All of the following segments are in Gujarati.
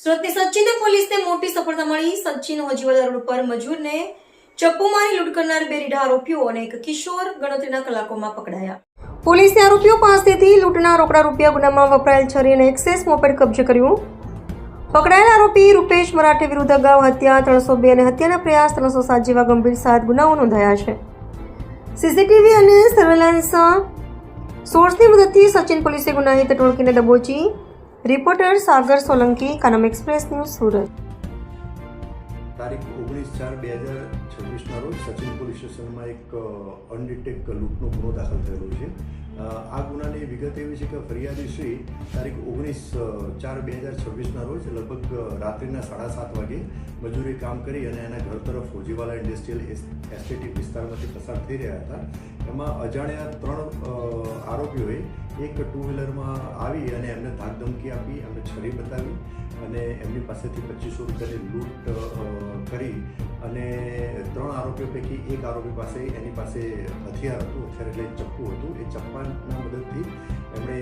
સુરતની સચિન પોલીસને મોટી સફળતા મળી। સચિન હોજીવાલા રોડ પર મજૂરને ચપ્પુ મારી લૂંટ કરનાર બે રીઢા આરોપીઓ અને એક કિશોર ગણતરીના કલાકોમાં પકડાયા। પોલીસે આરોપીઓ પાસેથી લૂંટના રોકડા રૂપિયા, ગુનામાં વપરાયેલ છરી અને એક્સેસ મોપેડ કબજે કર્યું। પકડાયેલ આરોપી રૂપેશ મરાઠે વિરુદ્ધ અગાઉ હત્યા 302 અને હત્યાના પ્રયાસ 307 જેવા ગંભીર 7 ગુનાઓ નોંધાયા છે। સીસીટીવી અને સર્વેલન્સ સોર્સની મદદથી સચિન પોલીસે ગુનાહિત ટોળકીને દબોચી। રિપોર્ટર સાગર સોલંકી, કાનમ એક્સપ્રેસ ન્યૂઝ, સુરત। તારીખ 19/4/2026 રોજ સચિન પોલીસ સ્ટેશનમાં એક અનડિટેક લૂંટનો ગુનો દાખલ થયેલો છે। આ ગુનાની વિગત એવી છે કે ફરિયાદીશ્રી તારીખ 19/4/2026 રોજ લગભગ રાત્રિના 7:30 વાગે મજૂરી કામ કરી અને એના ઘર તરફ હોજીવાલા ઇન્ડસ્ટ્રીયલ એસ્ટેટ વિસ્તારમાંથી પસાર થઈ રહ્યા હતા। એમાં અજાણ્યા 3 આરોપીઓએ એક ટુ વ્હીલરમાં આવી અને એમને ધાક ધમકી આપી, એમને છરી બતાવી અને એમની પાસેથી 2500 રૂપિયાની લૂંટ કરી અને 3 આરોપીઓ પૈકી એક આરોપી પાસે એની પાસે હથિયાર હતું, હથિયાર એટલે ચપ્પુ હતું। એ ચપ્પાના મદદથી એમણે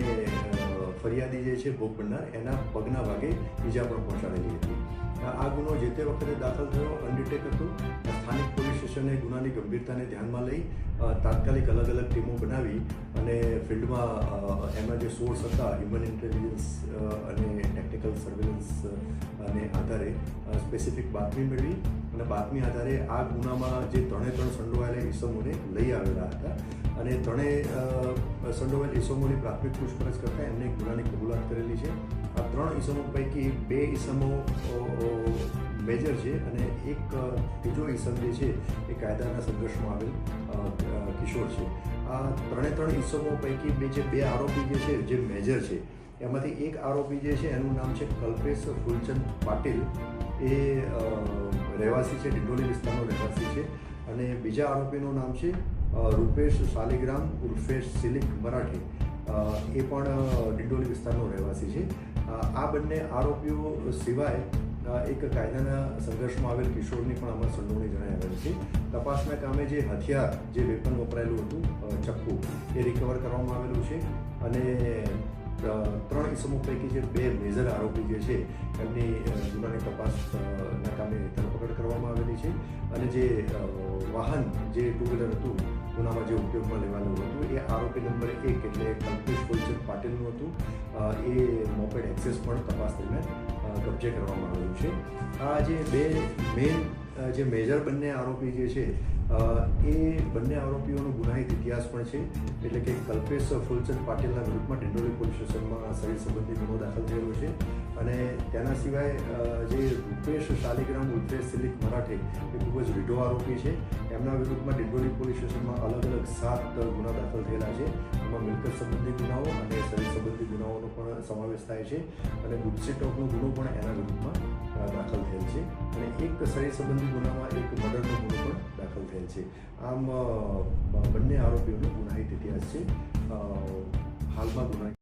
ફરિયાદી જે છે ભોગ બનનાર એના પગના ભાગે ઈજા પણ પહોંચાડેલી હતી। આ ગુનો જે તે વખતે દાખલ થયો અનડિટેક હતો। સ્થાનિક પોલીસ સ્ટેશને ગુનાની ગંભીરતાને ધ્યાનમાં લઈ તાત્કાલિક અલગ અલગ ટીમો બનાવી અને ફિલ્ડમાં એમાં જે સોર્સ હતા હ્યુમન ઇન્ટેલિજન્સ અને ટેકનિકલ સર્વેલન્સ અને આધારે સ્પેસિફિક બાતમી મેળવી અને બાતમી આધારે આ ગુનામાં જે 3 સંડોવાયેલા ઈસમોને લઈ આવેલા હતા અને 3 સંડોવાયેલ ઈસમોની પ્રાથમિક પૂછપરછ કરતાં એમને ગુનાની કબૂલાત કરેલી છે। આ 3 ઈસમો પૈકી 2 ઈસમો મેજર છે અને એક ત્રીજો ઈસમ જે છે એ કાયદાના સંઘર્ષમાં આવેલ કિશોર છે। આ 3 ઈસમો પૈકી બે આરોપી જે છે જે મેજર છે એમાંથી એક આરોપી જે છે એનું નામ છે કલ્પેશ ફૂલચંદ પાટીલ। એ રહેવાસી છે, ડિંડોલી વિસ્તારનો રહેવાસી છે અને બીજા આરોપીનું નામ છે રૂપેશ શાલિગ્રામ ઉર્ફે સિલિક મરાઠે। એ પણ ડિંડોલી વિસ્તારનો રહેવાસી છે। આ બંને આરોપીઓ સિવાય એક કાયદાના સંઘર્ષમાં આવેલ કિશોરની પણ આમાં સંડોવણી જણાઈ આવેલ છે। તપાસના કામે જે હથિયાર, જે વેપન વપરાયેલું હતું ચપ્પુ, એ રિકવર કરવામાં આવેલું છે અને 3 ઈસમો પૈકી જે 2 મેજર આરોપી જે છે એમની ગુનાની તપાસના કામે ધરપકડ કરવામાં આવેલી છે અને જે વાહન, જે ટુ વ્હીલર હતું ગુનામાં જે ઉપયોગમાં લેવાનું હતું એ આરોપી નંબર 1 એટલે કલ્પેશ ફૂલચંદ પાટીલનું હતું। એ મોપેડ એક્સેસ પણ તપાસ દરમિયાન કબજે કરવામાં આવેલું છે। આ જે 2 મેઇન જે મેજર બંને આરોપી જે છે એ બંને આરોપીઓનો ગુનાહિત ઇતિહાસ પણ છે। એટલે કે કલ્પેશ ફૂલચંદ પાટીલના વિરુદ્ધમાં ડિંડોલી પોલીસ સ્ટેશનમાં શરીર સંબંધી ગુનો દાખલ થયેલો છે અને તેના સિવાય જે રૂપેશ શાલિગ્રામ ઉર્ફે સિલિક મરાઠે એ ખૂબ જ રીઢો આરોપી છે। એમના વિરુદ્ધમાં ડિંડોલી પોલીસ સ્ટેશનમાં અલગ અલગ 7 ગુના દાખલ થયેલા છે। એમાં મિલકત સંબંધી ગુનાઓ અને શરીર સંબંધી ગુનાઓનો પણ સમાવેશ થાય છે અને ગુજસી ટોકનો ગુનો પણ એના વિરુદ્ધમાં દાખલ થયેલ છે અને એક શરીર સંબંધી ગુનામાં એક મર્ડરનો ગુનો પણ દાખલ થયેલ છે। આમ બંને આરોપીઓનો ગુનાહિત ઇતિહાસ છે। હાલમાં ગુના